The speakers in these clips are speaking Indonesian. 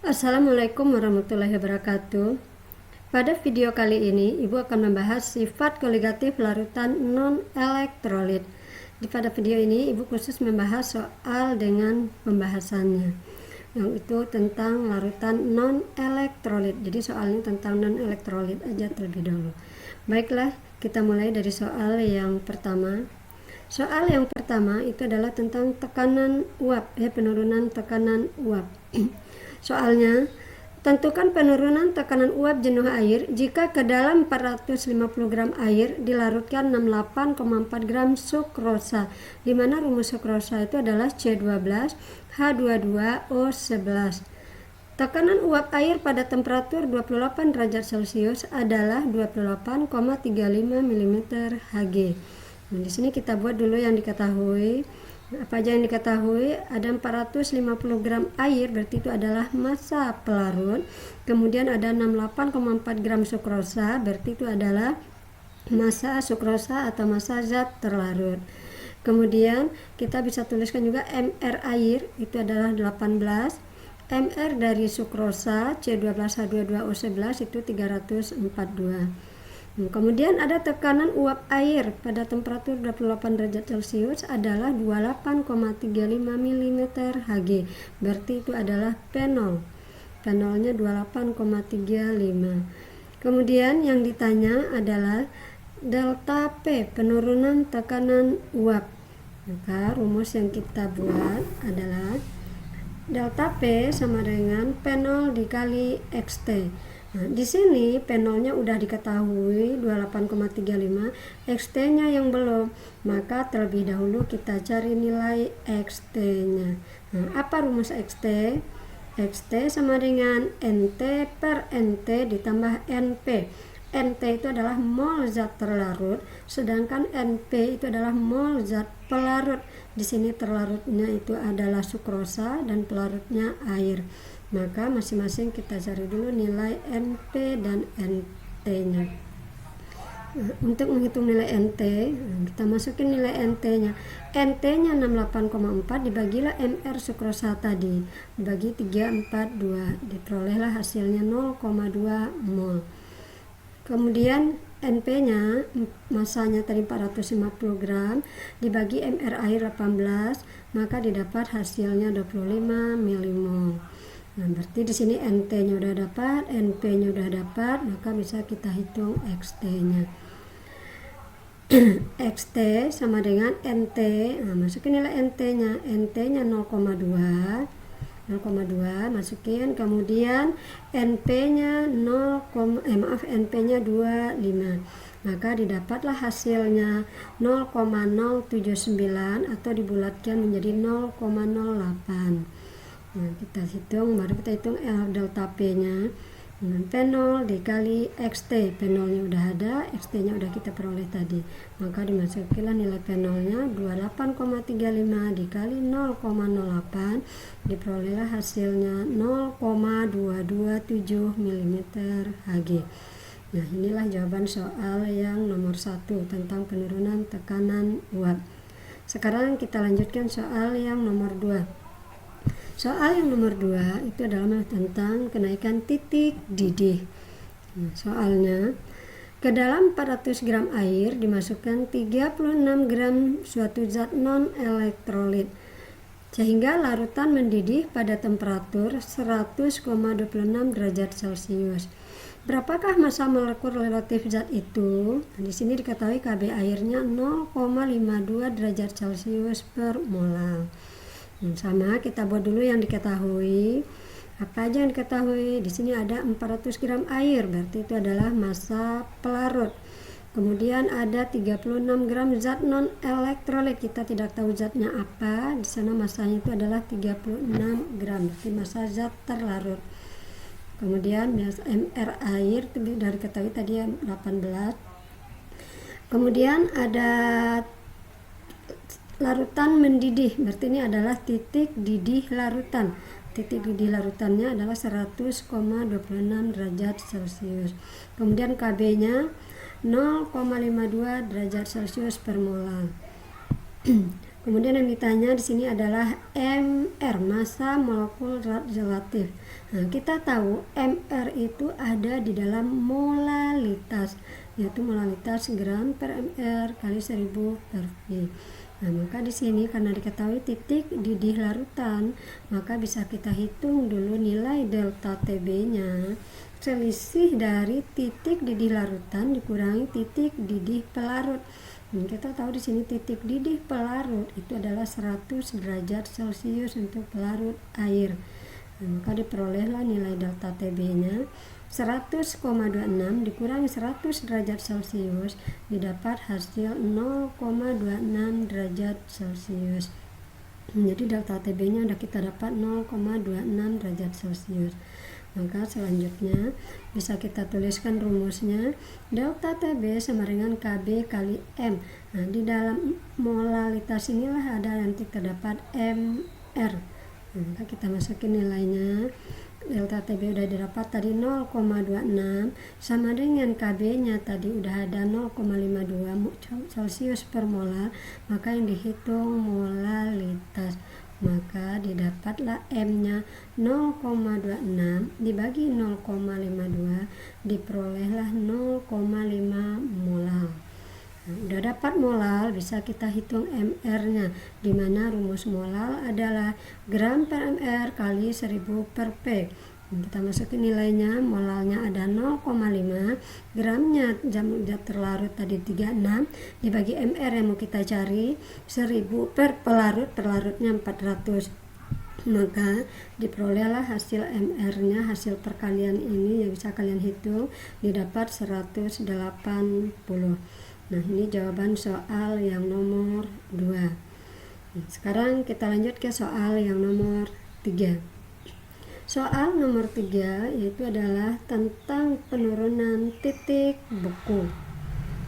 Assalamualaikum warahmatullahi wabarakatuh. Pada video kali ini, Ibu akan membahas sifat koligatif larutan non-elektrolit. Pada video ini, Ibu khusus membahas soal dengan pembahasannya, yang itu tentang larutan non-elektrolit. Jadi soalnya tentang non-elektrolit aja terlebih dahulu. Baiklah, kita mulai dari soal yang pertama. Soal yang pertama itu adalah tentang tekanan uap, penurunan tekanan uap. Soalnya, tentukan penurunan tekanan uap jenuh air jika ke dalam 450 gram air dilarutkan 68,4 gram sukrosa, di mana rumus sukrosa itu adalah C12H22O11. Tekanan uap air pada temperatur 28 derajat Celcius adalah 28,35 mm Hg. Nah, di sini kita buat dulu yang diketahui. Apa aja yang diketahui? Ada 450 gram air, berarti itu adalah massa pelarut. Kemudian ada 68,4 gram sukrosa, berarti itu adalah massa sukrosa atau massa zat terlarut. Kemudian kita bisa tuliskan juga MR air, itu adalah 18. MR dari sukrosa C12H22O11 itu 342. Kemudian ada tekanan uap air pada temperatur 28 derajat Celcius adalah 28,35 mm Hg. Berarti itu adalah P0. P0-nya 28,35. Kemudian yang ditanya adalah delta P, penurunan tekanan uap. Maka rumus yang kita buat adalah delta P sama dengan P0 dikali XT. Nah, di sini P0-nya udah diketahui 28,35, XT-nya yang belum. Maka terlebih dahulu kita cari nilai XT-nya. Nah, apa rumus XT? XT sama dengan NT per NT ditambah NP. NT itu adalah mol zat terlarut, sedangkan NP itu adalah mol zat pelarut. Di sini terlarutnya itu adalah sukrosa dan pelarutnya air. Maka masing-masing kita cari dulu nilai NP dan NT-nya. Nah, untuk menghitung nilai NT, kita masukin nilai NT-nya. NT-nya 68,4 dibagilah MR sukrosa tadi, dibagi 342, diperolehlah hasilnya 0,2 mol. Kemudian NP-nya, masanya tadi 450 gram, dibagi MR air 18, maka didapat hasilnya 25 milimol. Nah, berarti di sini NT-nya udah dapat, NP-nya udah dapat, maka bisa kita hitung XT-nya. XT sama dengan NT. Nah, masukin nilai NT-nya. NT-nya 0,2 masukin, kemudian NP-nya NP-nya 25. Maka didapatlah hasilnya 0,079 atau dibulatkan menjadi 0,08. Nah, kita hitung, baru kita hitung delta P-nya. P0 dikali XT, P0-nya udah ada, XT-nya udah kita peroleh tadi. Maka dimasukilah nilai P0-nya 28,35 dikali 0,08, diperolehlah hasilnya 0,227 mm Hg. Nah, inilah jawaban soal yang nomor 1 tentang penurunan tekanan uap. Sekarang kita lanjutkan soal yang nomor 2. Soal yang nomor 2 itu adalah tentang kenaikan titik didih. Nah, soalnya, ke dalam 400 gram air dimasukkan 36 gram suatu zat non-elektrolit, sehingga larutan mendidih pada temperatur 100,26 derajat Celcius. Berapakah massa molekul relatif zat itu? Nah, di sini diketahui Kb airnya 0,52 derajat Celcius per molar. Sama, kita buat dulu yang diketahui. Apa aja yang diketahui? Di sini ada 400 gram air, berarti itu adalah massa pelarut. Kemudian ada 36 gram zat non-elektrolit, kita tidak tahu zatnya apa. Di sana massanya itu adalah 36 gram, berarti massa zat terlarut. Kemudian MR air itu dari ketahui tadi 18. Kemudian ada larutan mendidih, berarti ini adalah titik didih larutan. Titik didih larutannya adalah 100,26 derajat Celcius. Kemudian Kb-nya 0,52 derajat Celcius per molar. Kemudian yang ditanya di sini adalah MR, massa molekul relatif. Nah, kita tahu MR itu ada di dalam molalitas, yaitu molalitas gram per mr kali 1000 per V. Nah, maka di sini karena diketahui titik didih larutan, maka bisa kita hitung dulu nilai delta TB-nya. Selisih dari titik didih larutan dikurangi titik didih pelarut. Kita tahu di sini titik didih pelarut itu adalah 100 derajat Celcius untuk pelarut air. Maka diperolehlah nilai delta TB-nya 100,26 dikurangi 100 derajat Celcius, didapat hasil 0,26 derajat Celcius. Jadi delta TB-nya udah kita dapat 0,26 derajat Celcius. Maka selanjutnya bisa kita tuliskan rumusnya, delta TB sama dengan KB kali M. Nah, di dalam molalitas inilah ada nanti terdapat MR. Nah, maka kita masukin nilainya. Delta TB udah didapat tadi 0,26 sama dengan KB-nya tadi udah ada 0,52 Celcius per molar, maka yang dihitung molalitas. Maka didapatlah M-nya 0,26 dibagi 0,52 diperolehlah 0,5 molar. Nah, udah dapat molar, bisa kita hitung MR-nya, di mana rumus molar adalah gram per mr kali 1000 per P. Kita masukin nilainya, molalnya ada 0,5, gramnya jamu terlarut tadi 36, dibagi mr yang mau kita cari 1000 per pelarutnya 400. Maka diperolehlah hasil MR-nya, hasil perkalian ini yang bisa kalian hitung, didapat 180. Nah, ini jawaban soal yang nomor 2. Sekarang kita lanjut ke soal yang nomor 3. Soal nomor 3 yaitu adalah tentang penurunan titik beku.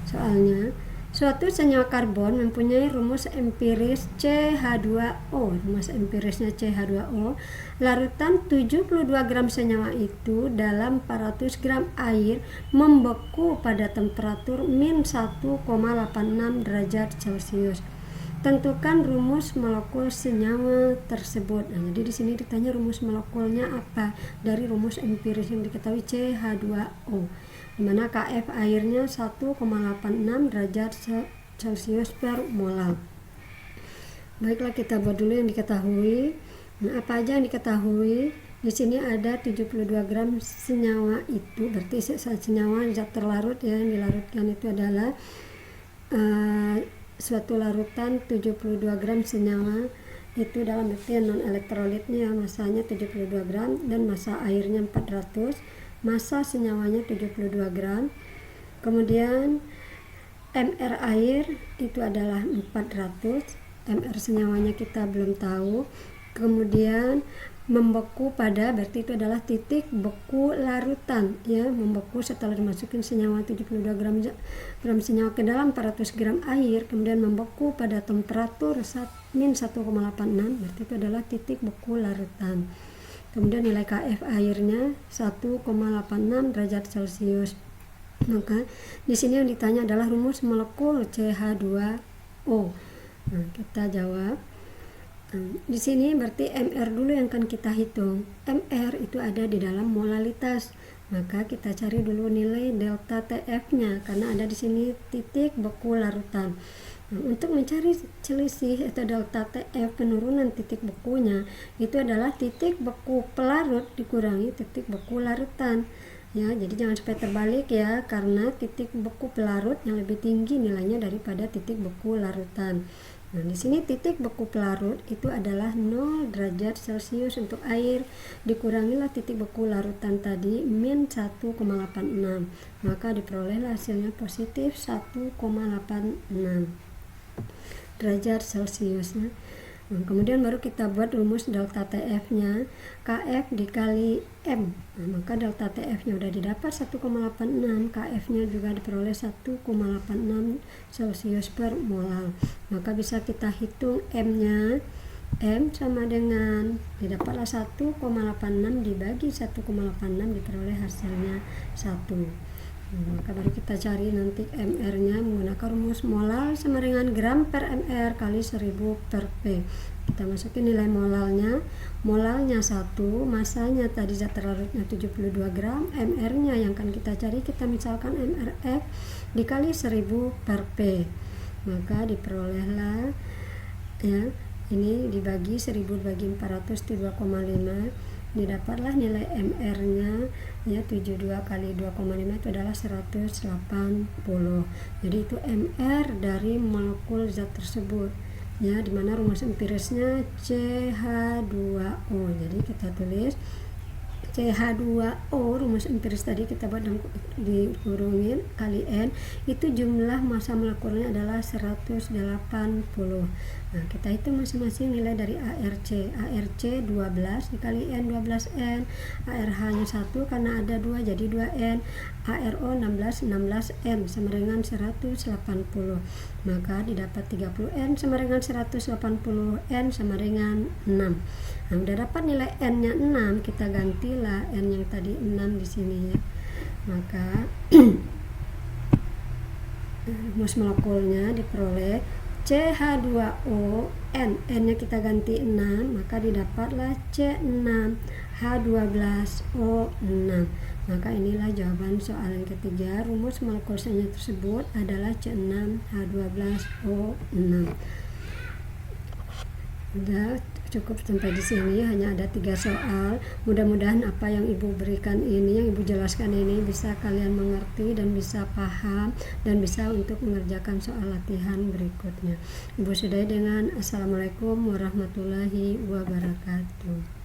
Soalnya, suatu senyawa karbon mempunyai rumus empiris CH2O. Rumus empirisnya CH2O. Larutan 72 gram senyawa itu dalam 400 gram air membeku pada temperatur min 1,86 derajat Celcius. Tentukan rumus molekul senyawa tersebut. Nah, jadi di sini ditanya rumus molekulnya apa dari rumus empiris yang diketahui CH2O, di mana Kf airnya 1,86 derajat Celcius per molar. Baiklah, kita buat dulu yang diketahui. Nah, apa aja yang diketahui? Di sini ada 72 gram senyawa itu, berarti senyawa zat terlarut ya, yang dilarutkan itu adalah suatu larutan 72 gram senyawa itu dalam artian non elektrolitnya, masanya 72 gram dan massa airnya 400, massa senyawanya 72 gram. Kemudian MR air itu adalah 400, MR senyawanya kita belum tahu. Kemudian membeku pada, berarti itu adalah titik beku larutan ya, membeku setelah dimasukin senyawa 72 gram senyawa ke dalam 400 gram air, kemudian membeku pada temperatur min 1,86, berarti itu adalah titik beku larutan. Kemudian nilai Kf airnya 1,86 derajat Celcius. Maka di sini yang ditanya adalah rumus molekul CH2O. Nah, kita jawab. Di sini berarti MR dulu yang akan kita hitung. MR itu ada di dalam molalitas. Maka kita cari dulu nilai delta TF-nya karena ada di sini titik beku larutan. Nah, untuk mencari selisih atau delta TF penurunan titik bekunya itu adalah titik beku pelarut dikurangi titik beku larutan. Ya, jadi jangan sampai terbalik ya, karena titik beku pelarut yang lebih tinggi nilainya daripada titik beku larutan. Nah, di sini titik beku pelarut itu adalah 0 derajat Celcius untuk air, dikurangilah titik beku larutan tadi min 1,86, maka diperolehlah hasilnya positif 1,86 derajat Celcius. Nah, kemudian baru kita buat rumus delta TF-nya, Kf dikali M. Nah, maka delta TF-nya udah didapat 1,86, Kf-nya juga diperoleh 1,86 Celcius per molar. Maka bisa kita hitung M-nya. M sama dengan didapatlah 1,86 dibagi 1,86 diperoleh hasilnya 1. Maka baru kita cari nanti MR-nya menggunakan rumus molal sama dengan gram per MR kali 1000 per P. Kita masukin nilai molalnya. Molalnya 1, masanya tadi zat terlarutnya 72 gram, MR-nya yang akan kita cari, kita misalkan MRF dikali 1000 per P. Maka diperolehlah ya, ini dibagi 1000 bagi 400 itu 2,5. Didapatlah nilai MR-nya ya 72 kali 2,5 itu adalah 180. Jadi itu MR dari molekul zat tersebut ya, dimana rumus empirisnya CH2O. Jadi kita tulis CH2O, rumus empiris tadi kita buat dikurungin kali N, itu jumlah massa molekulnya adalah 180. Nah, kita hitung masing-masing nilai dari ARC. ARC 12 dikali N 12N, ARH nya 1 karena ada 2 jadi 2N, ARO 16N sama dengan 180. Maka didapat 30N sama dengan 180N sama dengan 6. Nah, udah dapat nilai N nya 6, kita gantilah N yang tadi 6 di sini ya. Maka rumus molekulnya diperoleh CH2O, N nya kita ganti 6, maka didapatlah C6H12O6. Maka inilah jawaban soal yang ketiga. Rumus molekul senyawa tersebut adalah C6H12O6. Udah cukup sampai di sini, hanya ada 3 soal. Mudah-mudahan apa yang Ibu berikan ini, yang Ibu jelaskan ini bisa kalian mengerti dan bisa paham dan bisa untuk mengerjakan soal latihan berikutnya. Ibu sudahi dengan Assalamualaikum warahmatullahi wabarakatuh.